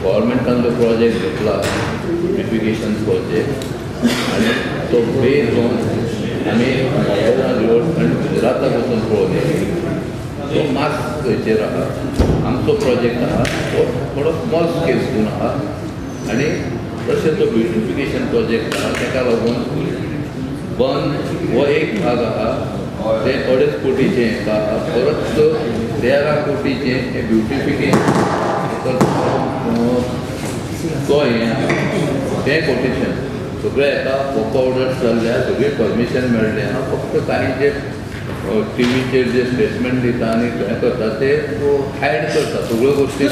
गव्हर्मेंटान जो प्रोजेक्ट घेतला beautification project आणि तो बेज ऑन आम्ही मोबायलान आणि गुजराताक वचून पळोवले तो मास थंयचेर आहा आमचो प्रोजेक्ट आहा तो थोडो स्मॉल स्केल्सून आहा आनी तशें तो ब्युटिफिकेशन प्रोजेक्ट आहा ताका लागून बन हो एक भाग आहा ते 2.5 कोटीचें हेका आहा परत 13 कोटीचें हे ब्युटिफिकेशन तो हें तें कोटेशन सगळे हेका वर्क ऑर्डर्स जाल्ल्या सगळे परमिशन मेळ्ळें आहा फक्त कांय जे टीव्हीचेर जे स्टेटमेंट दिता आनी हें करता ते हायड करता सगळ्यो गोश्टी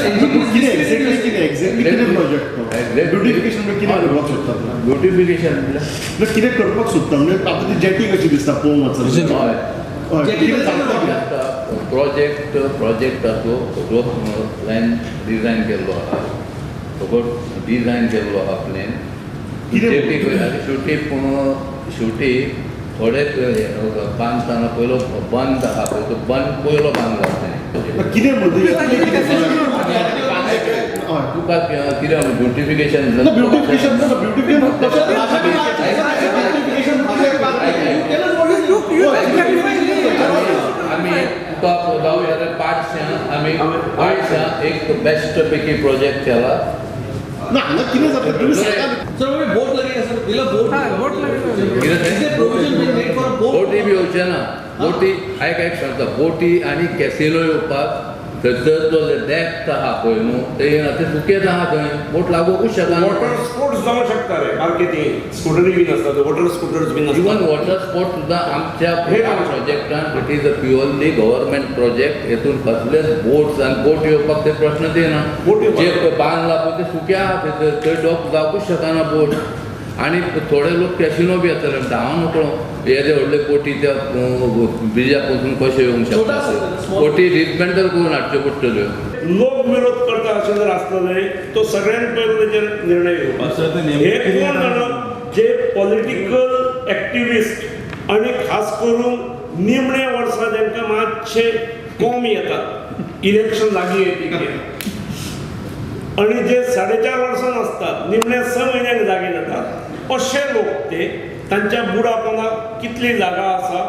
ब्युटिफिकेशन म्हटल्यार कितें करपाक सोदता म्हणजे आतां ती जेटी कशी दिसता पळोवंक प्रोजेक्टाचो सगळो प्लॅन डिझायन केल्लो आहा सगळो डिझायन केल्लो आहा प्लॅन शेवटी थोडे बांदतना पयलो बंद आहा पळय तो बंद पयलो बांदलो कितें तुका कितें ब्युटिफिकेशन आमी टॉप 2005 आमी 8 एक बेस्ट पैकी प्रोजेक्ट केला ना हांगा कितें जाता तुमी सर बोट लगे सर बिला बोट लगे प्रोविजन बीन मेड फॉर बोटी बी येवचे ना बोटी काय सांगता बोटी आनी कॅसिनो येवपाक थंयसर जो डेप्थ आहा पळय न्हू ते सुकेत आहा थंय बोट लागूंकूच शकना वॉटर स्पोर्ट्स जावं शकता रे सारके ती स्कूटरी बीन आसता वॉटर स्कूटर्स बीन आसता इवन वॉटर स्पोर्ट्स सुद्दां आमच्या प्रोजेक्टान it is a purely government project हेतून कसलेच बोट्स आनी बोट येवपाक ते प्रश्न येना जे बांदला पळय ते सुके आहा थंय डॉक जावंकूच शकना बोट आनी थोडे लोक कॅसिनो बी येतले म्हणटा हांव नकळो येदे व्हडले बोटी त्या ब्रिजा पसून कशे येवंक शकता बोटी डिसमेंटल करून हाडच्यो पडटल्यो लोक विरोध करता अशें जर आसतलें तो सगळ्यांत पयलो तेजेर निर्णय घेवपाचो हे कोण जाणा जे पॉलिटिकल एक्टिविस्ट आनी खास करून निमणे वर्सां जांकां मातशे कम येतात इलेक्शन लागीं येतकीर आनी जे 4.5 वर्सां आसतात निमणे 6 म्हयन्यांक जागे जातात अशे लोक ते तांच्या बुडापणाक कितली जागा आसा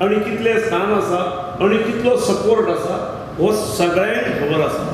आनी कितलें स्थान आसा आनी कितलो सपोर्ट आसा हो सगळ्यांक खबर आसा